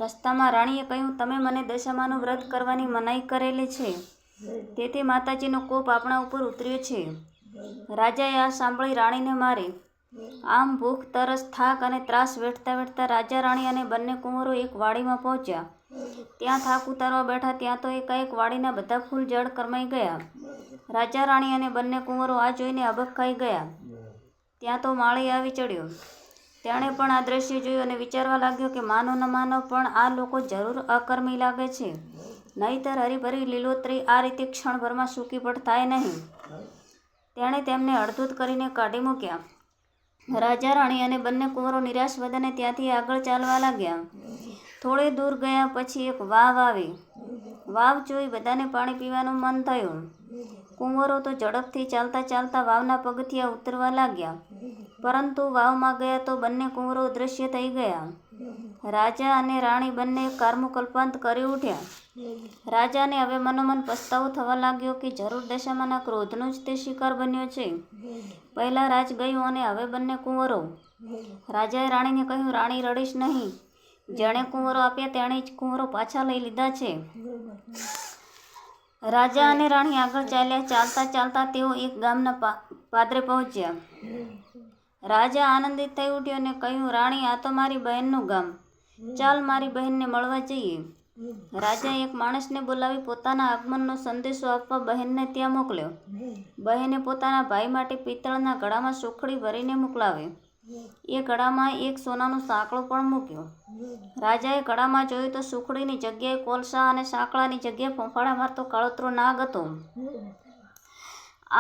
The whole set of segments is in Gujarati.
રસ્તામાં રાણીએ કહ્યું, તમે મને દશામાનું વ્રત કરવાની મનાઈ કરેલી છે, તેથી માતાજીનો કોપ આપણા ઉપર ઉતર્યો છે. રાજાએ આ સાંભળી રાણીને મારી. આમ ભૂખ, તરસ, થાક અને ત્રાસ વેઠતા વેઠતા રાજા, રાણી અને બંને કુંવરો એક વાડીમાં પહોંચ્યા. ત્યાં થાક ઉતારવા બેઠા ત્યાં તો એકાએક વાડીના બધા ફૂલ જળ કરમાઈ ગયા. રાજા, રાણી અને બંને કુંવરો આ જોઈને અબક્કાઈ ગયા. ત્યાં તો માળી આવી ચડ્યો. તેણે પણ આ દ્રશ્ય જોયું અને વિચારવા લાગ્યો કે માનો ન માનો પણ આ લોકો જરૂર અકર્મી લાગે છે, નહીંતર હરીભરી લીલોતરી આ રીતે ક્ષણભરમાં સૂકી પડ થાય નહીં. તેણે તેમને અડધૂત કરીને કાઢી મૂક્યા. રાજા, રાણી અને બંને કુંવરો નિરાશ વદને ત્યાંથી આગળ ચાલવા લાગ્યા. થોડે દૂર ગયા પછી એક વાવ આવી. વાવ જોઈ બધાને પાણી પીવાનું મન થયું. કુંવરો તો ઝડપથી ચાલતા ચાલતા વાવના પગથિયા ઉતરવા લાગ્યા, પરંતુ વાવમાં ગયા તો બંને કુંવરો અદૃશ્ય થઈ ગયા. રાજા અને રાણી બંને કારમુકલ્પાંત કરી ઉઠ્યા. રાજાને હવે મનોમન પસ્તાવો થવા લાગ્યો કે જરૂર દશામાના ક્રોધનો જ તે શિકાર બન્યો છે. પહેલાં રાજ ગયું અને હવે બંને કુંવરો. રાજાએ રાણીને કહ્યું, રાણી, રડીશ નહીં. જેણે કુંવરો આપ્યા તેણે જ કુંવરો પાછા લઈ લીધા છે. રાજા અને રાણી આગળ ચાલ્યા. ચાલતા ચાલતા તેઓ એક ગામના પાદરે પહોંચ્યા. રાજા આનંદિત થઈ ઉઠ્યો અને કહ્યું, રાણી, આ તો મારી બહેનનું ગામ. ચાલ મારી બહેનને મળવા જઈએ. રાજાએ એક માણસને બોલાવી પોતાના આગમનનો સંદેશો આપવા બહેનને ત્યાં મોકલ્યો. બહેને પોતાના ભાઈ માટે પિત્તળના ઘડામાં સુખડી ભરીને મોકલાવી. એ ઘડામાં એક સોનાનો સાંકળો પણ મૂક્યો. રાજાએ ઘડામાં જોયું તો સુખડીની જગ્યાએ કોલસા અને સાંકળાની જગ્યાએ ફોંફાડા મારતો કાળોતરો નાગ હતો.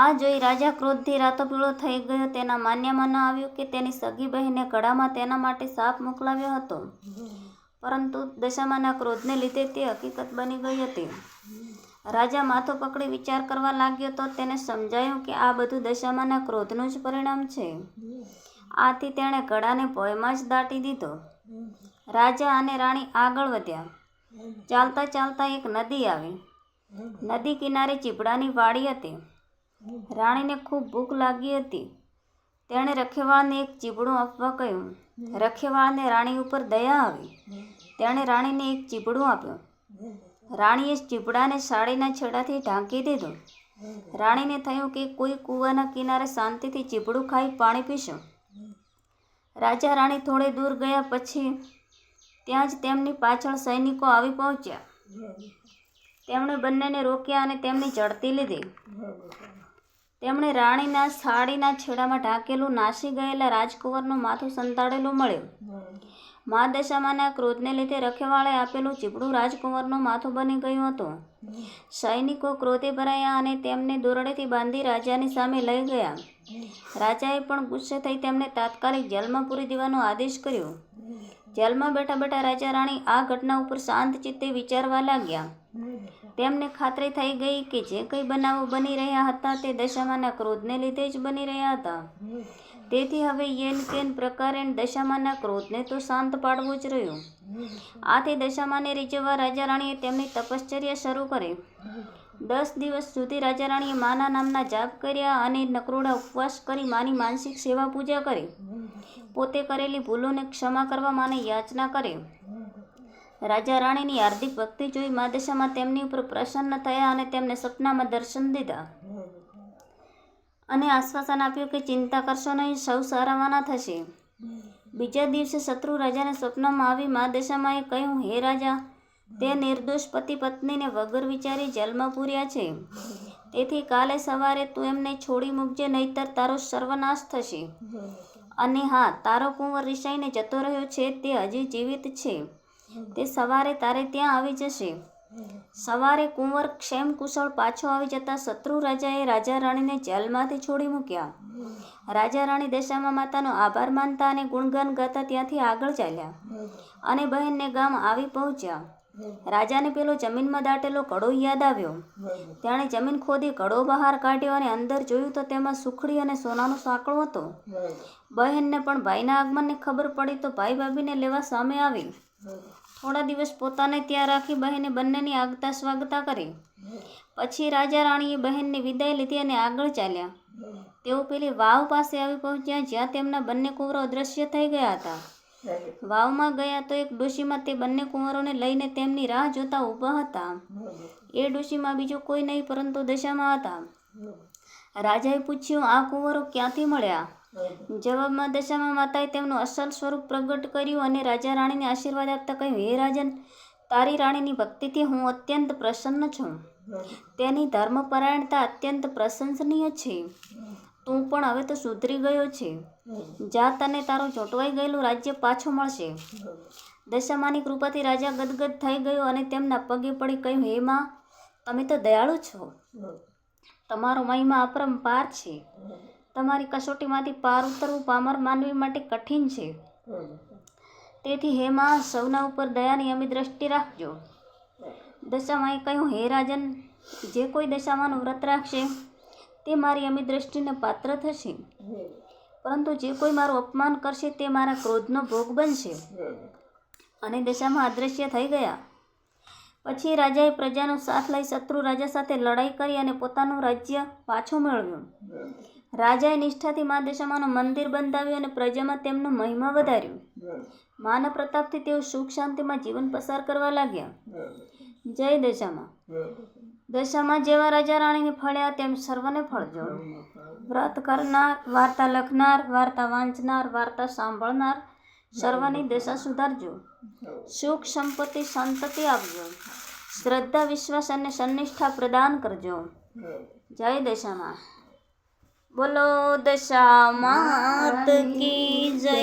આ જોઈ રાજા ક્રોધથી રાતો પીળો થઈ ગયો. તેના માન્યામાં ન આવ્યું કે તેની સગી બહેને ઘડામાં તેના માટે સાપ મોકલાવ્યો હતો, પરંતુ દશામાના ક્રોધને લીધે તે હકીકત બની ગઈ હતી. રાજા માથું પકડી વિચાર કરવા લાગ્યો તો તેને સમજાયું કે આ બધું દશામાના ક્રોધનું જ પરિણામ છે. આથી તેણે ઘડાને ભોંયમાં જ દાટી દીધો. રાજા અને રાણી આગળ વધ્યા. ચાલતા ચાલતા એક નદી આવી. નદી કિનારે ચીભડાની વાડી હતી. રાણીને ખૂબ ભૂખ લાગી હતી. તેણે રખેવાળને એક ચીભડું આપવા કહ્યું. રખેવાળને રાણી ઉપર દયા આવી. તેણે રાણીને એક ચીભડું આપ્યું. રાણીએ ચીભડાને સાડીના છેડાથી ઢાંકી દીધું. રાણીને થયું કે કોઈ કૂવાના કિનારે શાંતિથી ચીભડું ખાઈ પાણી પીશું. રાજા, રાણી થોડે દૂર ગયા પછી ત્યાં જ તેમની પાછળ સૈનિકો આવી પહોંચ્યા. તેમણે બંનેને રોક્યા અને તેમની ઝડપી લીધી. તેમણે રાણીના સાડીના છેડામાં ઢાંકેલું નાસી ગયેલા રાજકુંવરનું માથું સંતાડેલું મળ્યું. મા દશામાના ક્રોધને લીધે રખેવાળે આપેલું ચીભડું રાજકુંવરનું માથું બની ગયું હતું. સૈનિકો ક્રોધે ભરાયા અને તેમને દોરડેથી બાંધી રાજાની સામે લઈ ગયા. રાજાએ પણ ગુસ્સે થઈ તેમને તાત્કાલિક જેલમાં પૂરી દેવાનો આદેશ કર્યો. જેલમાં બેઠા બેઠા રાજા, રાણી આ ઘટના ઉપર શાંત ચિત્તે વિચારવા લાગ્યા. તેમને ખાતરી થઈ ગઈ કે જે કંઈ બનાવો બની રહ્યા હતા તે દશામાના ક્રોધને લીધે જ બની રહ્યા હતા. તેથી હવે યેન કેન પ્રકારે દશામાના ક્રોધને તો શાંત પાડવું જ રહ્યું. આથી દશામાને રીઝવવા રાજા, રાણીએ તેમની તપશ્ચર્યા શરૂ કરી. 10 દિવસ સુધી રાજા, રાણીએ માના નામના જાપ કર્યા અને નકરોડા ઉપવાસ કરી માની માનસિક સેવા પૂજા કરી. પોતે કરેલી ભૂલોને ક્ષમા કરવા માને યાચના કરી. રાજા, રાણીની હાર્દિક ભક્તિ જોઈ મા દશામાં તેમની ઉપર પ્રસન્ન થયા અને તેમને સપનામાં દર્શન દીધા અને આશ્વાસન આપ્યું કે ચિંતા કરશો નહીં, સૌ સારાવાના થશે. બીજા દિવસે શત્રુ રાજાને સ્વપ્નમાં આવી મા દશામાએ કહ્યું, હે રાજા, તે નિર્દોષ પતિ પત્નીને વગર વિચારી જેલમાં પૂર્યા છે. તેથી કાલે સવારે તું એમને છોડી મૂકજે, નહીંતર તારો સર્વનાશ થશે. અને હા, તારો કુંવર રિસાઈને જતો રહ્યો છે તે હજી જીવિત છે. તે સવારે તારે ત્યાં આવી જશે. સવારે કુંવર ક્ષેમ કુશળ પાછો આવી જતા શત્રુ રાજાએ રાજા, રાણીને જેલમાંથી છોડી મૂક્યા. રાજા, રાણી દશામા માતાનો આભાર માનતા અને ગુણગાન ગાતા ત્યાંથી આગળ ચાલ્યા અને બહેનને ગામ આવી પહોંચ્યા. રાજાને પેલો જમીનમાં દાટેલો ઘડો યાદ આવ્યો. તેણે જમીન ખોદી ઘડો બહાર કાઢ્યો અને અંદર જોયું તો તેમાં સુખડી અને સોનાનો સાંકળો હતો. બહેનને પણ ભાઈના આગમનની ખબર પડી તો ભાઈ ભાભીને લેવા સામે આવી. થોડા દિવસ પોતાને ત્યાં રાખી બહેને બંનેની આગતા સ્વાગતા કરી. પછી રાજા, રાણીએ બહેનની વિદાય લીધી અને આગળ ચાલ્યા. તેઓ પેલી વાવ પાસે આવી પહોંચ્યા જ્યાં તેમના બંને કુંવરો અદૃશ્ય થઈ ગયા હતા. વાવમાં ગયા તો એક ડોશીમાં તે બંને કુંવરોને લઈને તેમની રાહ જોતા ઊભા હતા. એ ડોશીમાં બીજો કોઈ નહીં પરંતુ દશામાં હતા. રાજાએ પૂછ્યું, આ કુંવરો ક્યાંથી મળ્યા? જવાબમાં દશામાં માતાએ તેમનું અસલ સ્વરૂપ પ્રગટ કર્યું અને રાજા રાણીને આશીર્વાદ આપતા કહ્યું, હે રાજન, તારી રાણીની ભક્તિથી હું અત્યંત પ્રસન્ન છું. તેની ધર્મપરાયણતા અત્યંત પ્રશંસનીય છે. તું પણ હવે તો સુધરી ગયો છે. જા, તને તારું ચોંટવાઈ ગયેલું રાજ્ય પાછું મળશે. દશામાની કૃપાથી રાજા ગદગદ થઈ ગયો અને તેમના પગે પડી કહ્યું, હે માં, તમે તો દયાળુ છો. તમારો મહિમા અપરંપાર છે. તમારી કસોટીમાંથી પાર ઉતરવું પામર માનવી માટે કઠિન છે. તેથી હે માં, સૌના ઉપર દયાની અમી દ્રષ્ટિ રાખજો. દશામાએ કહ્યું, હે રાજન, જે કોઈ દશામાનું વ્રત રાખશે તે મારી અમી દ્રષ્ટિને પાત્ર થશે, પરંતુ જે કોઈ મારું અપમાન કરશે તે મારા ક્રોધનો ભોગ બનશે. અને દશામાં અદૃશ્ય થઈ ગયા. પછી રાજાએ પ્રજાનો સાથ લઈ શત્રુ રાજા સાથે લડાઈ કરી અને પોતાનું રાજ્ય પાછું મેળવ્યું. રાજાએ નિષ્ઠાથી મા દશામાનું મંદિર બંધાવ્યું અને પ્રજામાં તેમનો મહિમા વધાર્યું. માના પ્રતાપથી તેઓ સુખ શાંતિમાં જીવન પસાર કરવા લાગ્યા. જય દશામાં. દશામાં જેવા રાજા રાણીને ફળ્યા તેમ સર્વને ફળજો. વ્રત કરનાર, વાર્તા લખનાર, વાર્તા વાંચનાર, વાર્તા સાંભળનાર સર્વની દશા સુધારજો. સુખ સંપત્તિ સંતતિ આપજો. શ્રદ્ધા, વિશ્વાસ અને સન્નિષ્ઠા પ્રદાન કરજો. જય દશામાં. બોલો દશા માત કી જય.